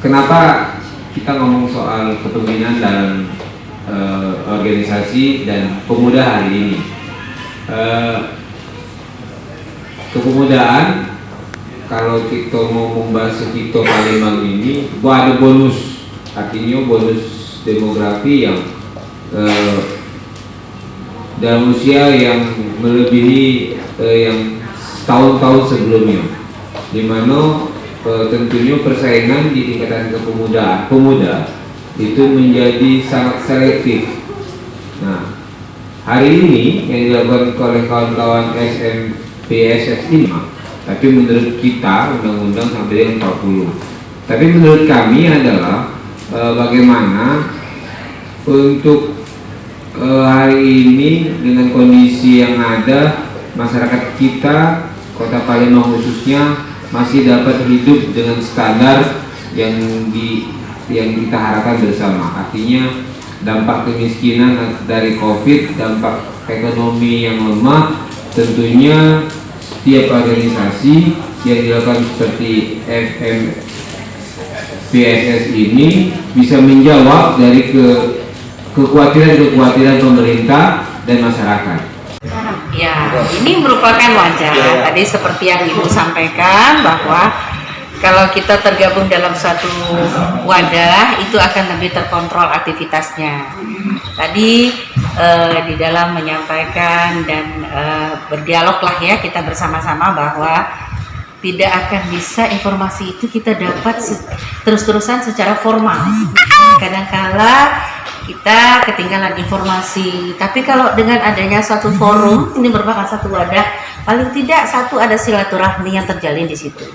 kenapa kita ngomong soal kepemimpinan dalam organisasi dan pemuda hari ini? Kepemudaan, kalau kita mau membahas Kito Palembang ini, ada bonus, artinya bonus demografi yang dalam usia yang melebihi yang tahun-tahun sebelumnya, di mana tentunya persaingan di tingkatan pemuda itu menjadi sangat selektif. Nah, hari ini yang dilakukan oleh kawan-kawan SMPSS 5, tapi menurut kita undang-undang sampai dengan 40. Tapi menurut kami adalah bagaimana untuk hari ini dengan kondisi yang ada, masyarakat kita Kota Palembang khususnya masih dapat hidup dengan standar yang kita harapkan bersama. Artinya dampak kemiskinan dari COVID, dampak ekonomi yang lemah, tentunya setiap organisasi yang dilakukan seperti FMPSS ini bisa menjawab dari kekhawatiran pemerintah dan masyarakat. Ya, ini merupakan wajar. Tadi seperti yang Ibu sampaikan bahwa kalau kita tergabung dalam satu wadah itu akan lebih terkontrol aktivitasnya. Tadi di dalam menyampaikan dan berdialog lah ya kita bersama-sama bahwa tidak akan bisa informasi itu kita dapat terus-terusan secara formal. Kadang-kala kita ketinggalan informasi, tapi kalau dengan adanya suatu forum, ini merupakan satu wadah, paling tidak satu ada silaturahmi yang terjalin di situ.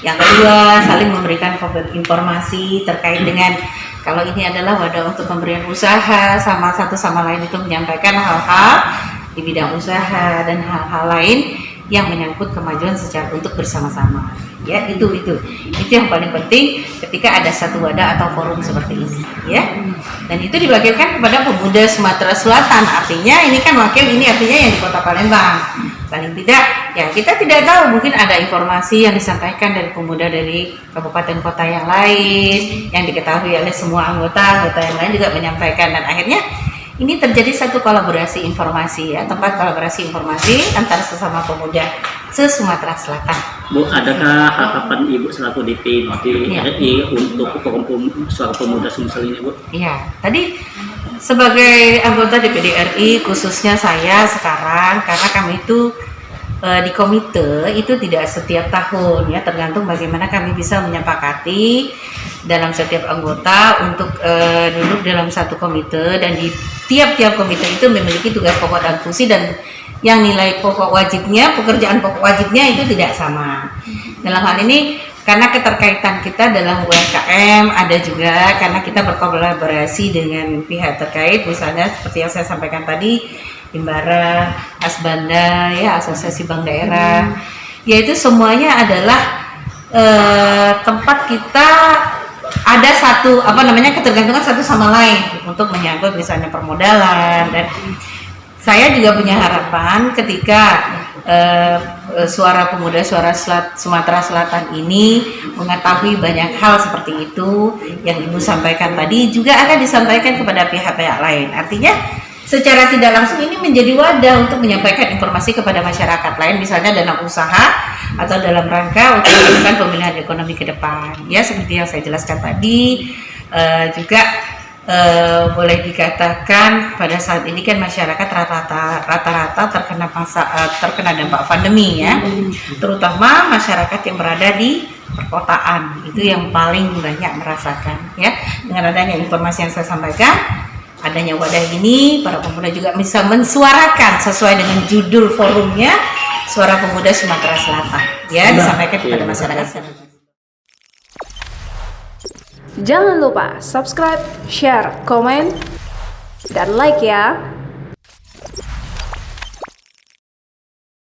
Yang kedua, saling memberikan informasi terkait dengan kalau ini adalah wadah untuk pemberian usaha, sama satu sama lain itu menyampaikan hal-hal di bidang usaha dan hal-hal lain yang menyangkut kemajuan secara untuk bersama-sama. Ya, itu yang paling penting ketika ada satu wadah atau forum seperti ini, ya. Dan itu dibagikan kepada pemuda Sumatera Selatan. Artinya ini kan wakil, ini artinya yang di Kota Palembang. Paling tidak, ya kita tidak tahu, mungkin ada informasi yang disampaikan dari pemuda dari kabupaten kota yang lain yang diketahui oleh semua anggota yang lain juga menyampaikan, dan akhirnya ini terjadi satu kolaborasi informasi, ya, tempat kolaborasi informasi antara sesama pemuda se-Sumatera Selatan. Bu, adakah harapan Ibu selaku DPD RI untuk forum suara pemuda Sumsel ini, Bu? Iya, tadi sebagai anggota DPD RI khususnya saya sekarang, karena kami itu di komite itu tidak setiap tahun, ya, tergantung bagaimana kami bisa menyepakati dalam setiap anggota untuk duduk dalam satu komite, dan di tiap-tiap komite itu memiliki tugas pokok dan fungsi, dan yang nilai pokok wajibnya, pekerjaan pokok wajibnya itu tidak sama. Dalam hal ini karena keterkaitan kita dalam UMKM, ada juga karena kita berkolaborasi dengan pihak terkait, misalnya seperti yang saya sampaikan tadi, Himbara, Asbanda, ya, Asosiasi Bank Daerah, yaitu semuanya adalah tempat kita ada satu ketergantungan satu sama lain untuk menyangkut misalnya permodalan. Dan saya juga punya harapan ketika suara pemuda Sumatera Selatan ini mengetahui banyak hal seperti itu yang Ibu sampaikan tadi juga akan disampaikan kepada pihak-pihak lain. Artinya secara tidak langsung ini menjadi wadah untuk menyampaikan informasi kepada masyarakat lain, misalnya dalam usaha atau dalam rangka untuk melakukan pemulihan ekonomi ke depan. Ya, seperti yang saya jelaskan tadi, juga boleh dikatakan pada saat ini kan masyarakat rata-rata terkena dampak pandemi, ya, terutama masyarakat yang berada di perkotaan, itu yang paling banyak merasakan, ya. Dengan adanya informasi yang saya sampaikan, adanya wadah ini, para pemuda juga bisa mensuarakan sesuai dengan judul forumnya, Suara Pemuda Sumatera Selatan, ya, disampaikan kepada masyarakat. Jangan lupa subscribe, share, komen, dan like ya.